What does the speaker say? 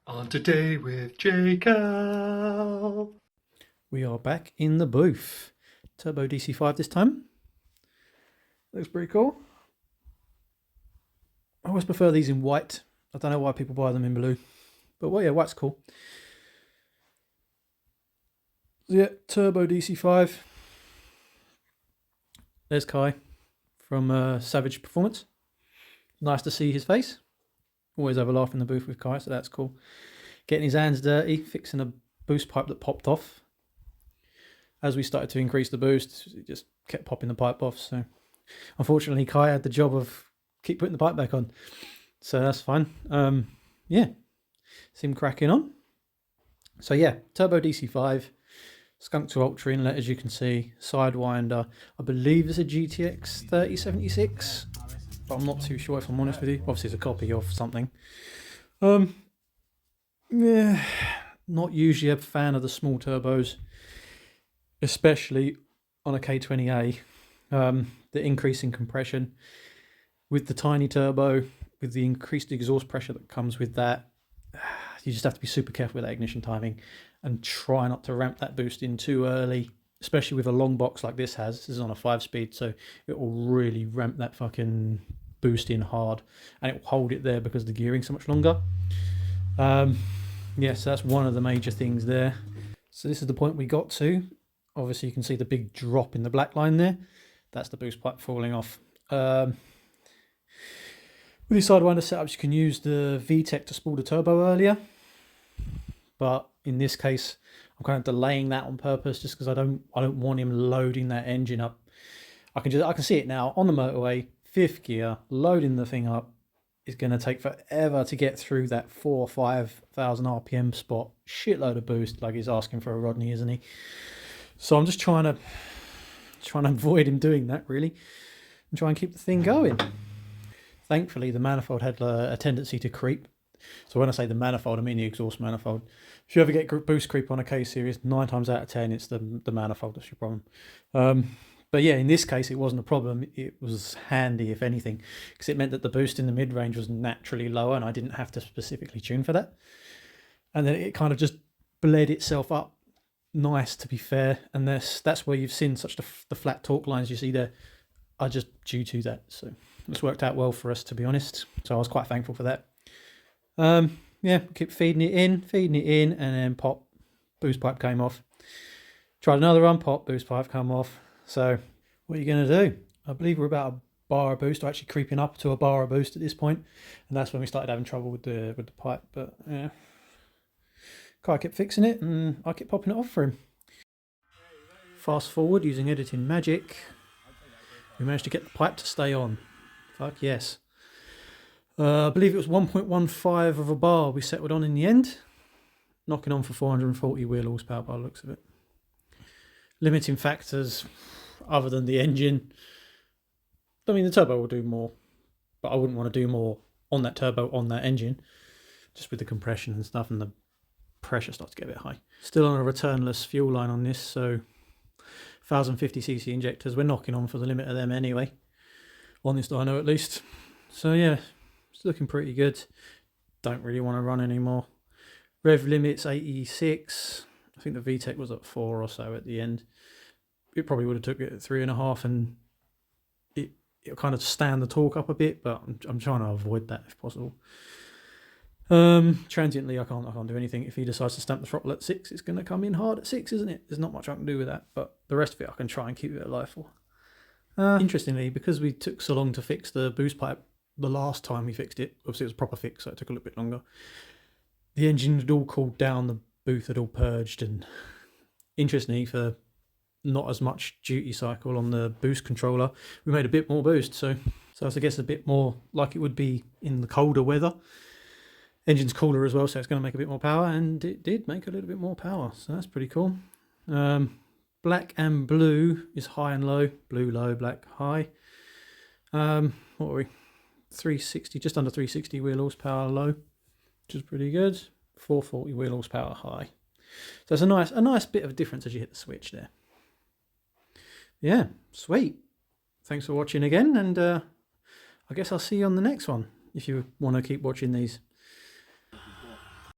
On Today with Jacob. We are back in the booth. Turbo DC5 this time. Looks pretty cool. I always prefer these in white. I don't know why people buy them in blue. But well, yeah, white's cool. Yeah, Turbo DC5. There's Kai from Savage Performance. Nice to see his face. Always have a laugh in the booth with Kai, so that's cool. Getting his hands dirty, fixing a boost pipe that popped off. As we started to increase the boost, it just kept popping the pipe off. So unfortunately, Kai had the job of keep putting the pipe back on. So that's fine. Yeah, seemed cracking on. So yeah, Turbo DC5, Skunk to Ultra inlet, as you can see, Sidewinder. I believe it's a GTX 3076, but I'm not too sure if I'm honest with you. Obviously, it's a copy of something. Yeah, not usually a fan of the small turbos, especially on a K20A. The increase in compression with the tiny turbo, with the increased exhaust pressure that comes with that, you just have to be super careful with that ignition timing and try not to ramp that boost in too early, especially with a long box like this has. This is on a 5-speed, so it will really ramp that fucking boost in hard, and it will hold it there because the gearing's so much longer. Yeah, so that's one of the major things there. So this is the point we got to. Obviously, you can see the big drop in the black line there. That's the boost pipe falling off. With these Sidewinder setups, you can use the VTEC to spool the turbo earlier. But in this case, I'm kind of delaying that on purpose just because I don't want him loading that engine up. I can see it now on the motorway, 5th gear, loading the thing up. Is going to take forever to get through that 4,000 or 5,000 RPM spot. Shitload of boost, like he's asking for a Rodney, isn't he? So I'm just trying to avoid him doing that, really, and try and keep the thing going. Thankfully, the manifold had a tendency to creep. So when I say the manifold, I mean the exhaust manifold. If you ever get boost creep on a K series, 9 times out of 10, it's the manifold that's your problem. But yeah, in this case, it wasn't a problem. It was handy, if anything, because it meant that the boost in the mid-range was naturally lower and I didn't have to specifically tune for that. And then it kind of just bled itself up nice, to be fair. And that's where you've seen such the flat torque lines you see there are just due to that. So it's worked out well for us, to be honest. So I was quite thankful for that. Yeah, keep feeding it in, and then pop, boost pipe came off. Tried another run, pop, boost pipe come off. So what are you going to do? I believe we're about a bar of boost, or actually creeping up to a bar of boost at this point, and that's when we started having trouble with the pipe. But yeah, Kai kept fixing it, and I kept popping it off for him. Fast forward using editing magic, we managed to get the pipe to stay on. Fuck yes. I believe it was 1.15 of a bar we settled on in the end, knocking on for 440 wheel horsepower by the looks of it. Limiting factors, other than the engine, I mean, the turbo will do more, but I wouldn't want to do more on that turbo, on that engine, just with the compression and stuff, and the pressure starts to get a bit high. Still on a returnless fuel line on this, so 1050cc injectors, we're knocking on for the limit of them anyway, on this dyno at least. So yeah, it's looking pretty good. Don't really want to run anymore. Rev limit's 86. I think the VTEC was at 4 or so at the end. It probably would have took it at 3.5, and it'll kind of stand the torque up a bit, but I'm trying to avoid that if possible. Transiently, I can't do anything. If he decides to stamp the throttle at 6, it's going to come in hard at 6, isn't it? There's not much I can do with that, but the rest of it I can try and keep it alive for. Interestingly, because we took so long to fix the boost pipe the last time we fixed it, obviously it was a proper fix, so it took a little bit longer. The engine had all cooled down, the booth had all purged, and interestingly, for not as much duty cycle on the boost controller, we made a bit more boost, so I guess a bit more like it would be in the colder weather. Engine's cooler as well, so it's going to make a bit more power, and it did make a little bit more power, so that's pretty cool. Black and blue is high and low, blue low, black high. What were we? 360, just under 360 wheel horsepower low, which is pretty good. 440 wheel horsepower high. So it's a nice bit of a difference as you hit the switch there. Yeah, sweet. Thanks for watching again, and I guess I'll see you on the next one if you want to keep watching these.